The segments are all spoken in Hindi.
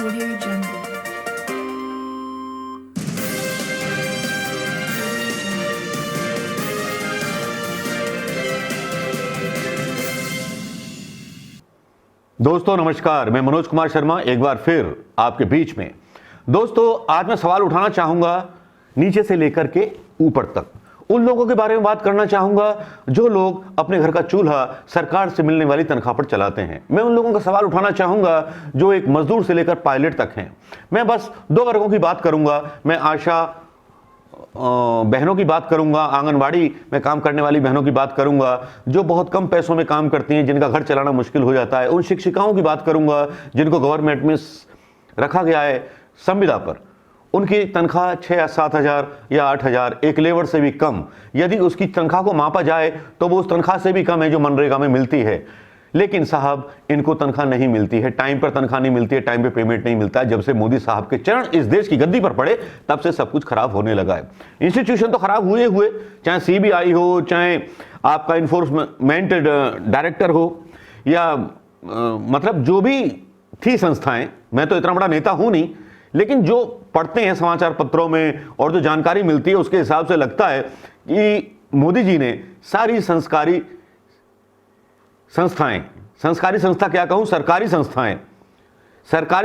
Audio Jungle. दोस्तों नमस्कार, मैं मनोज कुमार शर्मा एक बार फिर आपके बीच में। दोस्तों आज मैं सवाल उठाना चाहूंगा नीचे से लेकर के ऊपर तक, उन लोगों के बारे में बात करना चाहूंगा जो लोग अपने घर का चूल्हा सरकार से मिलने वाली तनख्वाह पर चलाते हैं। मैं उन लोगों का सवाल उठाना चाहूंगा जो एक मजदूर से लेकर पायलट तक हैं। मैं बस दो वर्गों की बात करूंगा। मैं आशा बहनों की बात करूंगा, आंगनवाड़ी में काम करने वाली बहनों की बात करूंगा जो बहुत कम पैसों में काम करती हैं, जिनका घर चलाना मुश्किल हो जाता है। उन शिक्षिकाओं की बात करूंगा जिनको गवर्नमेंट में रखा गया है संविदा पर। उनकी तनख्वाह 6 या 7 हज़ार या 8 हज़ार, एक लेबर से भी कम। यदि उसकी तनख्वाह को मापा जाए तो वो उस तनख्वाह से भी कम है जो मनरेगा में मिलती है। लेकिन साहब इनको तनख्वाह नहीं मिलती है, टाइम पर तनख्वाह नहीं मिलती है, टाइम पे पेमेंट नहीं मिलता है। जब से मोदी साहब के चरण इस देश की गद्दी पर पड़े तब से सब कुछ खराब होने लगा है। इंस्टीट्यूशन तो खराब हुए, चाहे सीबीआई हो, चाहे आपका इन्फोर्समेंट डायरेक्टर हो, या मतलब जो भी थी संस्थाएं। मैं तो इतना बड़ा नेता हूं नहीं, लेकिन जो पढ़ते हैं समाचार पत्रों में और जो जानकारी मिलती है उसके हिसाब से लगता है कि मोदी जी ने सारी संस्कारी संस्था क्या कहूं, सरकारी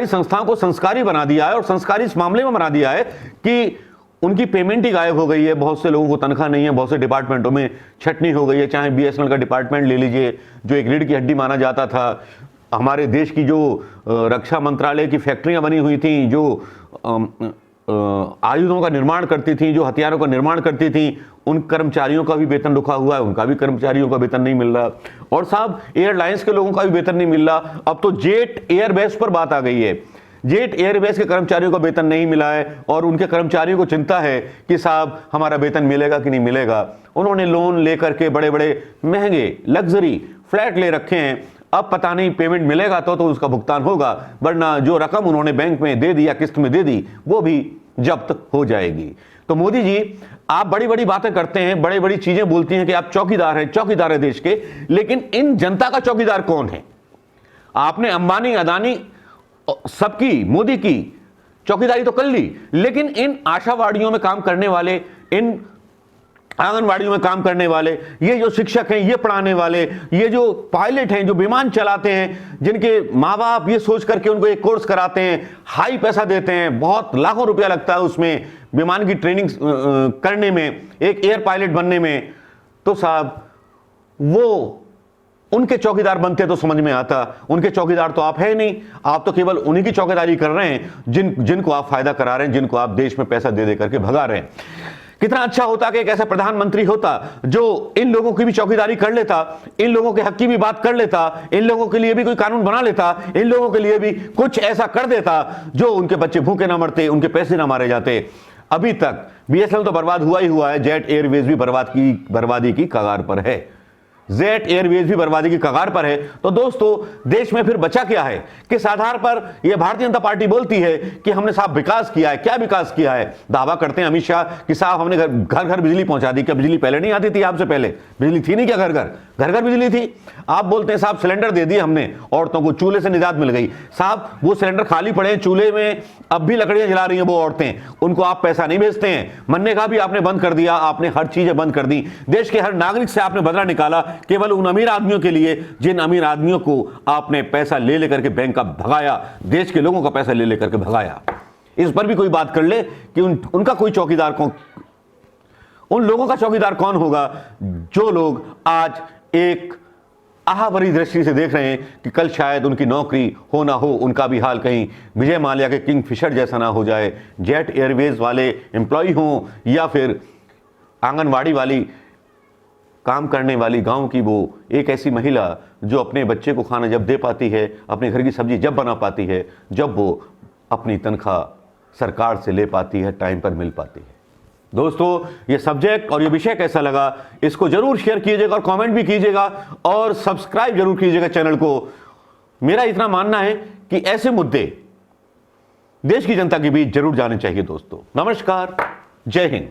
संस्थाओं को संस्कारी बना दिया है। और संस्कारी इस मामले में बना दिया है कि उनकी पेमेंट ही गायब हो गई है। बहुत से लोगों को तनख्वाह नहीं है, बहुत से डिपार्टमेंटों में छटनी हो गई है। चाहे बीएसएनएल का डिपार्टमेंट ले लीजिए जो एक रीढ़ की हड्डी माना जाता था। हमारे देश की जो रक्षा मंत्रालय की फैक्ट्रियां बनी हुई थी, जो आयुधों का निर्माण करती थी, जो हथियारों का निर्माण करती थी, उन कर्मचारियों का भी वेतन रुका हुआ है। उनका भी कर्मचारियों का वेतन नहीं मिल रहा। और साहब एयरलाइंस के लोगों का भी वेतन नहीं मिल रहा। अब तो जेट एयरबेस पर बात आ गई है। जेट एयरबेस के कर्मचारियों को वेतन नहीं मिला है और उनके कर्मचारियों को चिंता है कि साहब हमारा वेतन मिलेगा कि नहीं मिलेगा। उन्होंने लोन लेकर के बड़े बड़े महंगे लग्जरी फ्लैट ले रखे हैं। अब पता नहीं पेमेंट मिलेगा तो उसका भुगतान होगा, वरना जो रकम उन्होंने बैंक में दे दी या किस्त में दे दी वो भी जब्त हो जाएगी। तो मोदी जी आप बड़ी बड़ी बातें करते हैं, बड़ी बड़ी चीजें बोलती हैं कि आप चौकीदार हैं देश के, लेकिन इन जनता का चौकीदार कौन है? आपने अंबानी, अदानी, सबकी, मोदी की चौकीदारी तो कर ली, लेकिन इन आशावाड़ियों में काम करने वाले, इन आंगनवाड़ियों में काम करने वाले, ये जो शिक्षक हैं, ये पढ़ाने वाले, ये जो पायलट हैं, जो विमान चलाते हैं, जिनके माँ बाप ये सोच करके उनको एक कोर्स कराते हैं, हाई पैसा देते हैं, बहुत लाखों रुपया लगता है उसमें विमान की ट्रेनिंग करने में, एक एयर पायलट बनने में, तो साहब वो उनके चौकीदार बनते तो समझ में आता। उनके चौकीदार तो आप है नहीं, आप तो केवल उन्हीं की चौकीदारी कर रहे हैं जिनको आप फायदा करा रहे हैं, जिनको आप देश में पैसा दे करके भगा रहे हैं। कितना अच्छा होता कि एक ऐसा प्रधानमंत्री होता जो इन लोगों की भी चौकीदारी कर लेता, इन लोगों के हक की भी बात कर लेता, इन लोगों के लिए भी कोई कानून बना लेता, इन लोगों के लिए भी कुछ ऐसा कर देता जो उनके बच्चे भूखे ना मरते, उनके पैसे ना मारे जाते। अभी तक बीएसएनएल तो बर्बाद हुआ ही हुआ है, जेट एयरवेज भी बर्बादी की कगार पर है। जेट एयरवेज भी बर्बादी की कगार पर है। तो दोस्तों देश में फिर बचा क्या है? किस आधार पर यह भारतीय जनता पार्टी बोलती है कि हमने साहब विकास किया है? क्या विकास किया है? दावा करते हैं अमित शाह कि साहब हमने घर घर बिजली पहुंचा दी। क्या बिजली पहले नहीं आती थी? आपसे पहले बिजली थी नहीं क्या? घर घर बिजली थी। आप बोलते हैं साहब सिलेंडर दे दिए हमने, औरतों को चूल्हे से निजात मिल गई। साहब वो सिलेंडर खाली पड़े हैं, चूल्हे में अब भी लकड़ियां जला रही हैं वो औरतें, उनको आप पैसा नहीं भेजते हैं। मनरेगा भी आपने बंद कर दिया, आपने हर चीजें बंद कर दी। देश के हर नागरिक से आपने बदला निकाला केवल उन अमीर आदमियों के लिए, जिन अमीर आदमियों को आपने पैसा ले लेकर के बैंक का भगाया, देश के लोगों का पैसा ले लेकर के भगाया। इस पर भी कोई बात कर ले कि उनका कोई चौकीदार कौन, उन लोगों का चौकीदार कौन होगा जो लोग आज एक आहावरी दृष्टि से देख रहे हैं कि कल शायद उनकी नौकरी हो ना हो, उनका भी हाल कहीं विजय माल्या के किंगफिशर जैसा ना हो जाए। जेट एयरवेज वाले एम्प्लॉय हों या फिर आंगनवाड़ी वाली काम करने वाली गांव की वो एक ऐसी महिला जो अपने बच्चे को खाना जब दे पाती है, अपने घर की सब्जी जब बना पाती है, जब वो अपनी तनख्वाह सरकार से ले पाती है, टाइम पर मिल पाती है। दोस्तों ये सब्जेक्ट और ये विषय कैसा लगा इसको जरूर शेयर कीजिएगा और कमेंट भी कीजिएगा और सब्सक्राइब जरूर कीजिएगा चैनल को। मेरा इतना मानना है कि ऐसे मुद्दे देश की जनता के बीच जरूर जाने चाहिए। दोस्तों नमस्कार, जय हिंद।